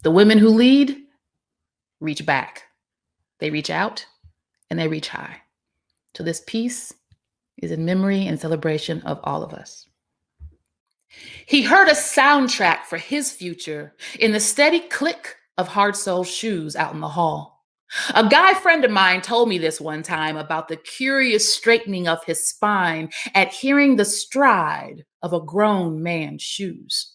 The women who lead reach back, they reach out, and they reach high. So this piece is in memory and celebration of all of us. He heard a soundtrack for his future in the steady click of hard soled shoes out in the hall. A guy friend of mine told me this one time about the curious straightening of his spine at hearing the stride of a grown man's shoes.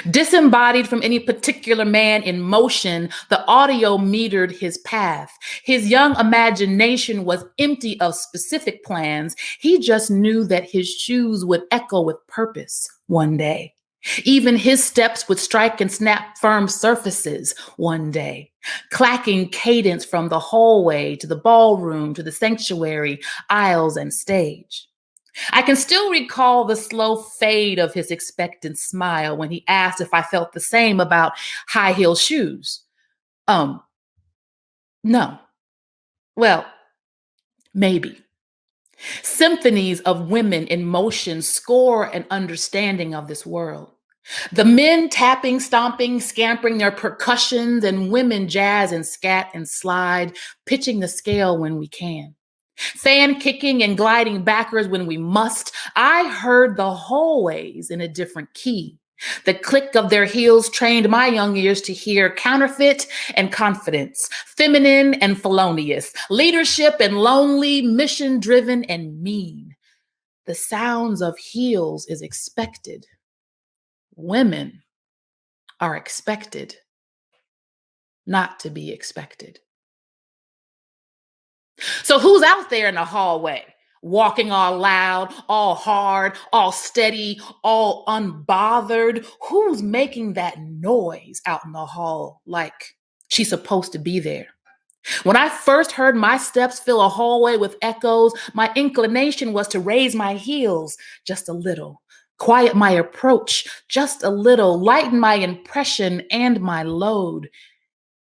Disembodied from any particular man in motion, the audio metered his path. His young imagination was empty of specific plans. He just knew that his shoes would echo with purpose one day. Even his steps would strike and snap firm surfaces one day, clacking cadence from the hallway to the ballroom to the sanctuary, aisles, and stage. I can still recall the slow fade of his expectant smile when he asked if I felt the same about high heel shoes. No. Well, maybe. Symphonies of women in motion score an understanding of this world. The men tapping, stomping, scampering their percussions, and women jazz and scat and slide, pitching the scale when we can. Fan kicking and gliding backwards when we must. I heard the hallways in a different key. The click of their heels trained my young ears to hear counterfeit and confidence, feminine and felonious, leadership and lonely, mission-driven and mean. The sounds of heels is expected. Women are expected not to be expected. So who's out there in the hallway? Walking all loud, all hard, all steady, all unbothered. Who's making that noise out in the hall like she's supposed to be there? When I first heard my steps fill a hallway with echoes, my inclination was to raise my heels just a little, quiet my approach just a little, lighten my impression and my load.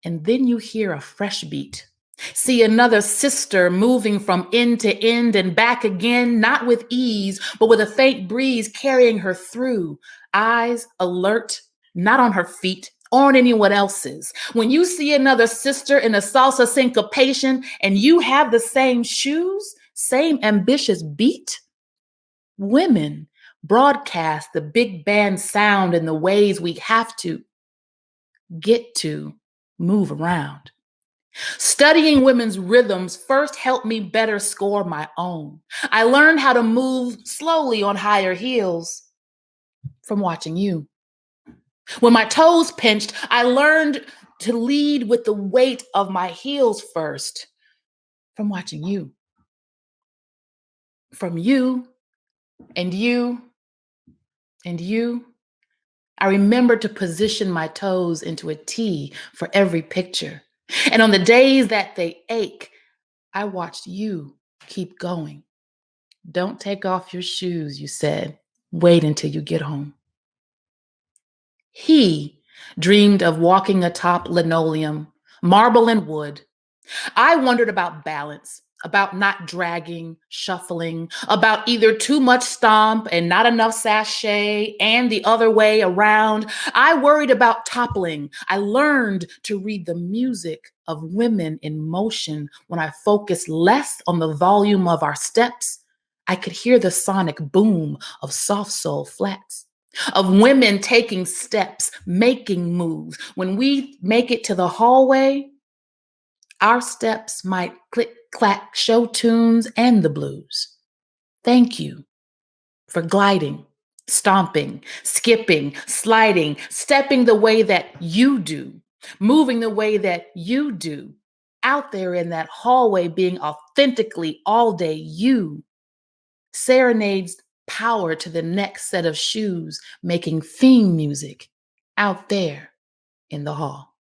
And then you hear a fresh beat. See another sister moving from end to end and back again, not with ease, but with a faint breeze carrying her through. Eyes alert, not on her feet or on anyone else's. When you see another sister in a salsa syncopation and you have the same shoes, same ambitious beat, women broadcast the big band sound in the ways we have to get to move around. Studying women's rhythms first helped me better score my own. I learned how to move slowly on higher heels from watching you. When my toes pinched, I learned to lead with the weight of my heels first from watching you. From you and you and you. I remember to position my toes into a T for every picture. And on the days that they ache, I watched you keep going. Don't take off your shoes, you said. Wait until you get home. He dreamed of walking atop linoleum, marble and wood. I wondered about balance, about not dragging, shuffling, about either too much stomp and not enough sachet and the other way around. I worried about toppling. I learned to read the music of women in motion when I focused less on the volume of our steps. I could hear the sonic boom of soft soul flats. Of women taking steps, making moves. When we make it to the hallway, our steps might click, clack, show tunes and the blues. Thank you for gliding, stomping, skipping, sliding, stepping the way that you do, moving the way that you do, out there in that hallway being authentically all day you. Serenades power to the next set of shoes, making theme music out there in the hall.